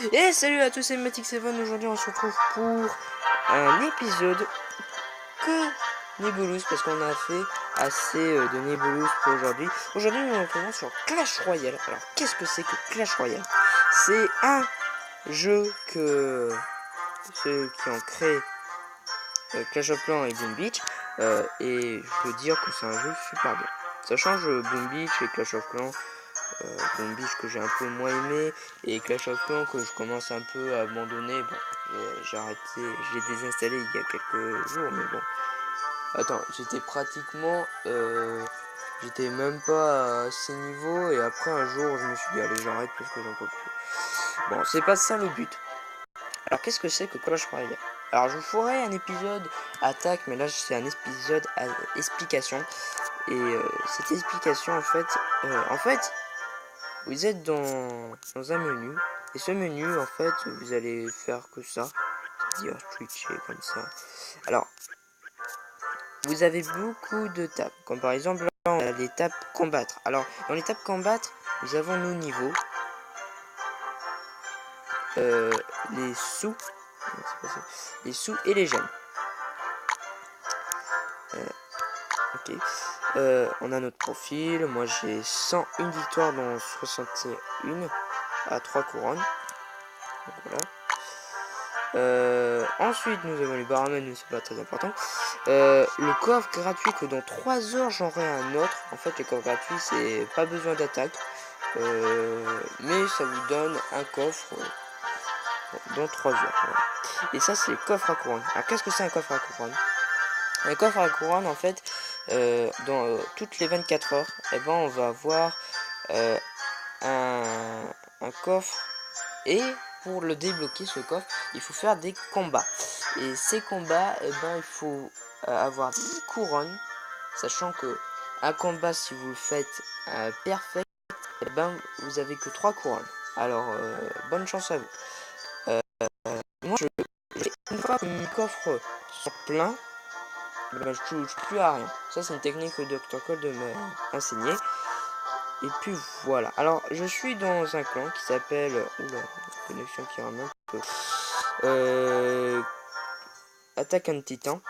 Et salut à tous, c'est Matic7. Aujourd'hui on se retrouve pour un épisode que Nebulous, parce qu'on a fait assez de Nebulous pour aujourd'hui. Aujourd'hui nous nous retrouvons sur Clash Royale. Alors qu'est-ce que c'est que Clash Royale? C'est un jeu que ceux qui ont créé Clash of Clans et Boom Beach, et je peux dire que c'est un jeu super bien. Ça change Boom Beach et Clash of Clans. Boom Beach que j'ai un peu moins aimé, et Clash of Clans que je commence un peu à abandonner. Bon, j'ai arrêté, j'ai désinstallé il y a quelques jours, mais bon. Attends, j'étais pratiquement, j'étais même pas à ces niveaux, et après un jour je me suis dit allez j'arrête parce que j'en peux plus. Bon, c'est pas ça le but. Alors qu'est-ce que c'est que Clash Royale? Alors je vous ferai un épisode attaque, mais là c'est un épisode à explication, et cette explication en fait vous êtes dans un menu, et ce menu en fait vous allez faire que ça, c'est-à-dire switcher comme ça. Alors vous avez beaucoup de tables, comme par exemple là on a les tables combattre. Alors dans les tables combattre nous avons nos niveaux, les sous, les sous et les gemmes. Ok. On a notre profil, moi j'ai 101 victoires dans 61 à 3 couronnes. Donc, voilà. Ensuite nous avons les barman, mais c'est pas très important. Le coffre gratuit que dans 3 heures j'aurai un autre. En fait les coffres gratuits c'est pas besoin d'attaque, mais ça vous donne un coffre dans 3 heures. Voilà. Et ça c'est le coffre à couronne. Alors qu'est-ce que c'est un coffre à couronne? Un coffre à couronne en fait, dans toutes les 24 heures, et ben on va avoir un coffre, et pour le débloquer ce coffre il faut faire des combats, et ces combats et ben il faut avoir 10 couronnes, sachant que un combat si vous le faites perfect, et ben vous avez que 3 couronnes. Alors bonne chance à vous. Moi une fois que mes coffres sont pleins, ben, je touche plus à rien. Ça c'est une technique que Dr. Cold m'a enseigné. Et puis voilà. Alors je suis dans un clan qui s'appelle, oula, connexion qui ramène un peu, Attack on Titan,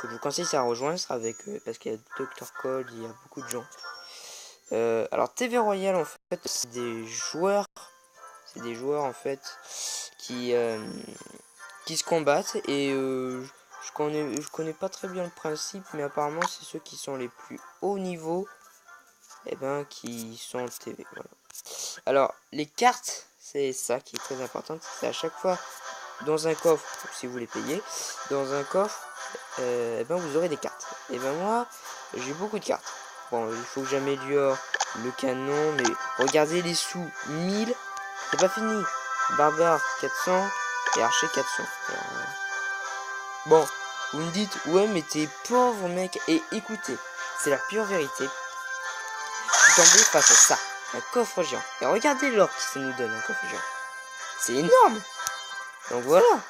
que je vous conseille à rejoindre avec parce qu'il y a Dr. Cold, il y a beaucoup de gens. Alors TV Royal en fait c'est des joueurs en fait qui se combattent, et je connais pas très bien le principe, mais apparemment c'est ceux qui sont les plus hauts niveaux, et ben qui sont TV. Voilà. Alors les cartes, c'est ça qui est très important, c'est à chaque fois dans un coffre, si vous les payez, dans un coffre, et ben vous aurez des cartes. Et ben moi j'ai beaucoup de cartes. Bon, il faut que j'améliore le canon, mais regardez les sous, 1000, c'est pas fini. Barbare 400 et archer 400. Alors, bon, vous me dites ouais mais t'es pauvre mec, et écoutez, c'est la pure vérité. Je suis tombé face à ça, un coffre géant, et regardez l'or que ça nous donne, un coffre géant, c'est énorme. Donc voilà.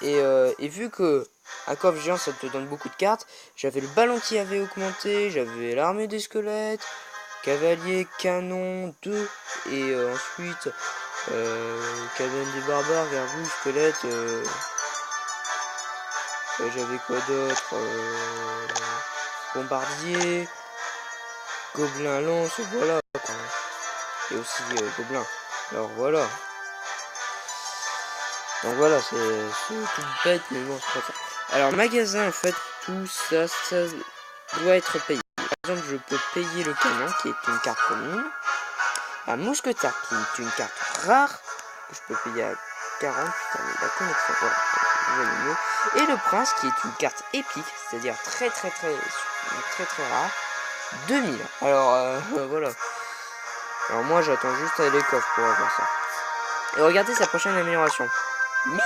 Et vu que un coffre géant ça te donne beaucoup de cartes, j'avais le ballon qui avait augmenté, j'avais l'armée des squelettes, cavalier, canon 2, et ensuite cabane des barbares, gargouille, squelette, j'avais quoi d'autre, bombardier, gobelin lance, voilà, et aussi gobelin. Alors voilà. Donc voilà, c'est tout bête, mais bon, c'est pas ça. Alors magasin, en fait, tout ça, ça doit être payé. Par exemple, je peux payer le canon, qui est une carte commune. Un mousquetaire, qui est une carte rare, que je peux payer à 40. Putain, mais la connexion, voilà. Et le prince, qui est une carte épique, c'est-à-dire très rare, 2000. Alors, voilà. Alors moi, j'attends juste à les coffres pour avoir ça. Et regardez sa prochaine amélioration. 1000.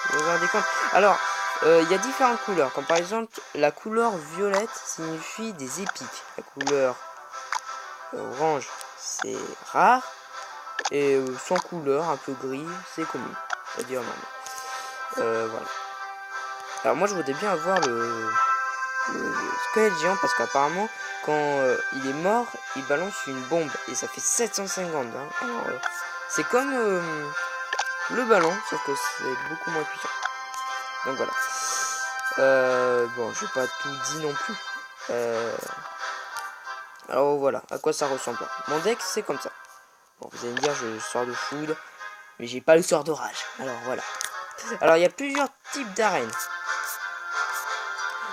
Vous vous rendez compte? Alors, il y a différentes couleurs. Comme par exemple, la couleur violette signifie des épiques. La couleur orange, c'est rare. Et sans couleur, un peu gris, c'est commun. C'est-à-dire normal. Voilà. Alors moi, je voudrais bien avoir le squelette géant, parce qu'apparemment, quand il est mort, il balance une bombe. Et ça fait 750. Hein. Alors, C'est comme le ballon, sauf que c'est beaucoup moins puissant. Donc voilà. Bon, j'ai pas tout dit non plus. Alors voilà, à quoi ça ressemble. Mon deck, c'est comme ça. Bon, vous allez me dire, je sors de foudre, mais j'ai pas le sort d'orage. Alors voilà. Alors il y a plusieurs types d'arènes.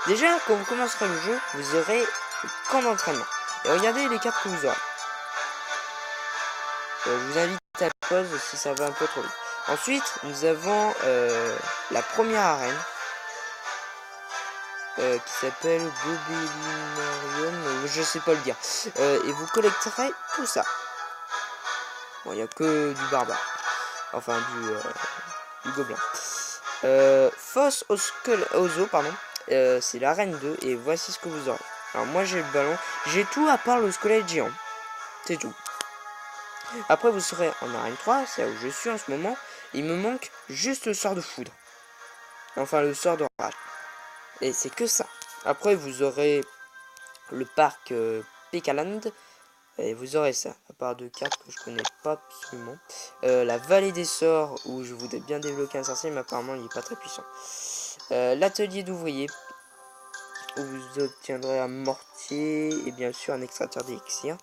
Déjà, quand vous commencerez le jeu, vous aurez le camp d'entraînement. Et regardez les cartes que vous aurez. Je vous invite à la pause si ça va un peu trop vite. Ensuite, nous avons la première arène. Qui s'appelle Gobelinarium, je sais pas le dire. Et vous collecterez tout ça. Bon, il n'y a que du barbare. Enfin, du gobelin. Fosse aux os, pardon. C'est l'arène 2. Et voici ce que vous aurez. Alors, moi, j'ai le ballon. J'ai tout à part le squelette géant. C'est tout. Après, vous serez en arène 3. C'est là où je suis en ce moment. Il me manque juste le sort de foudre. Enfin, le sort d'orage. Et c'est que ça. Après, vous aurez le parc Pekaland. Et vous aurez ça. À part deux cartes que je connais pas absolument. La vallée des sorts, où je voudrais bien débloquer un sorcier, mais apparemment, il n'est pas très puissant. L'atelier d'ouvrier, où vous obtiendrez un mortier et bien sûr un extracteur d'élixir.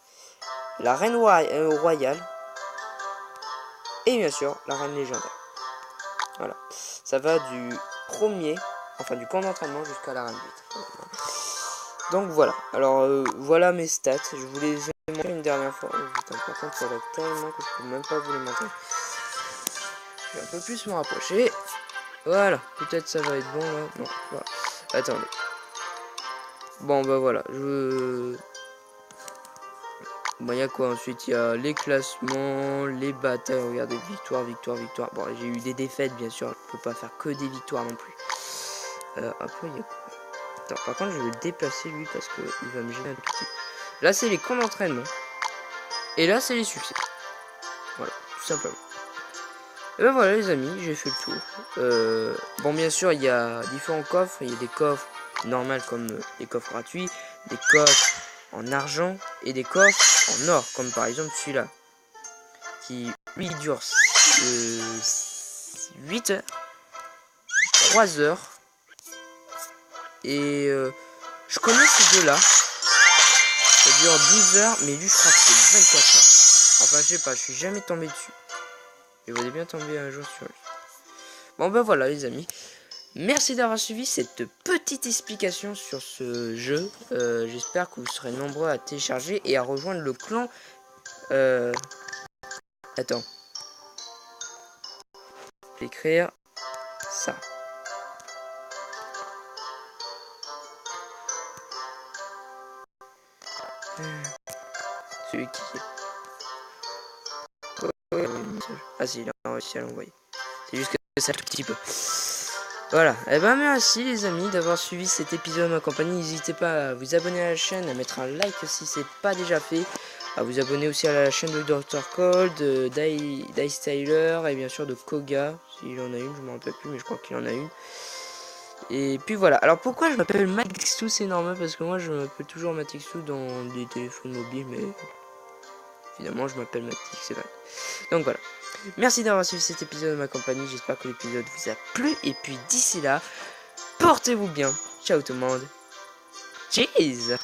La reine royale. Et bien sûr, la reine légendaire. Voilà. Ça va du premier... Enfin, du camp d'entraînement jusqu'à la reine 8. Donc voilà. Alors, voilà mes stats. Je vous les ai montré une dernière fois. Putain, par contre, ça va tellement que je peux même pas vous les montrer. Je vais un peu plus me rapprocher. Voilà. Peut-être ça va être bon, là. Non, voilà. Attendez. Bon, bah voilà. Bon, il y a quoi ensuite? Il y a les classements, les batailles. Regardez, victoire, victoire, victoire. Bon, j'ai eu des défaites, bien sûr. Je peux pas faire que des victoires non plus. Après, il y a quoi? Attends, par contre, je vais le déplacer lui parce que il va me gêner un tout petit peu. Là, c'est les camps d'entraînement. Et là, c'est les succès. Voilà, tout simplement. Et ben voilà, les amis, j'ai fait le tour. Bon, bien sûr, il y a différents coffres. Il y a des coffres normaux comme des coffres gratuits, des coffres en argent et des coffres en or, comme par exemple celui-là, qui lui dure 8 heures, 3 heures. Et je connais ces deux-là. Ça dure 12 heures, mais lui, je crois que c'est 24 heures. Enfin, je sais pas, je suis jamais tombé dessus. Je voulais bien tomber un jour sur lui. Bon, ben voilà, les amis. Merci d'avoir suivi cette petite explication sur ce jeu. J'espère que vous serez nombreux à télécharger et à rejoindre le clan. Attends. Je vais écrire ça. Celui qui... Ah si, il a réussi à l'envoyer. C'est juste que ça un petit peu. Voilà, et ben merci les amis d'avoir suivi cet épisode de ma compagnie. N'hésitez pas à vous abonner à la chaîne, à mettre un like si c'est pas déjà fait, à vous abonner aussi à la chaîne de Dr Cold, Dice Tyler et bien sûr de Koga, s'il en a une, je me rappelle plus mais je crois qu'il en a une. Et puis voilà, alors pourquoi je m'appelle Matixou, c'est normal parce que moi je m'appelle toujours Matixou dans des téléphones mobiles, mais finalement je m'appelle Matix, c'est vrai. Donc voilà. Merci d'avoir suivi cet épisode de ma compagnie. J'espère que l'épisode vous a plu. Et puis d'ici là, portez-vous bien. Ciao tout le monde. Cheers.